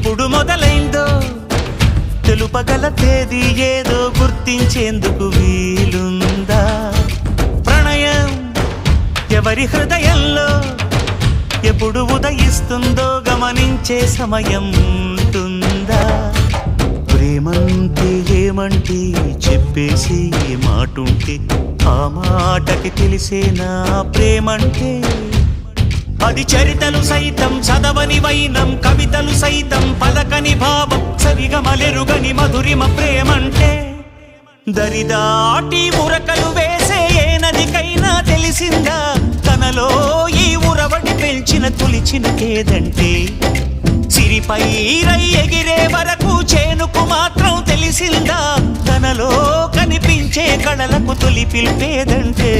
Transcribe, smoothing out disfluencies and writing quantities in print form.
ఎప్పుడు మొదలైందో తెలుపగల తేదీ ఏదో గుర్తించేందుకు వీలుందా? ప్రణయం ఎవరి హృదయంలో ఎప్పుడు ఉదయిస్తుందో గమనించే సమయం ఉంటుందా? ప్రేమంటే ఏమంటే చెప్పేసి ఏ మాటుంటే ఆ మాటకి తెలిసేనా ప్రేమంటే? అది చరితలు సైతం చదవని వైనం, కవితలు సైతం పలకని భావం, సరిగమలెరుగని మధురిమ ప్రేమంటే. దరిదాటి ఉరకలు వేసే ఏ నదికైనా తెలిసిందా తనలో ఈ ఉరవడి పెంచిన తొలిచిన కేదంటే? సిరిపై రై ఎగిరే వరకు చేనుకు మాత్రం తెలిసిందా తనలో కనిపించే కళలకు తొలి పిలిపేదంటే?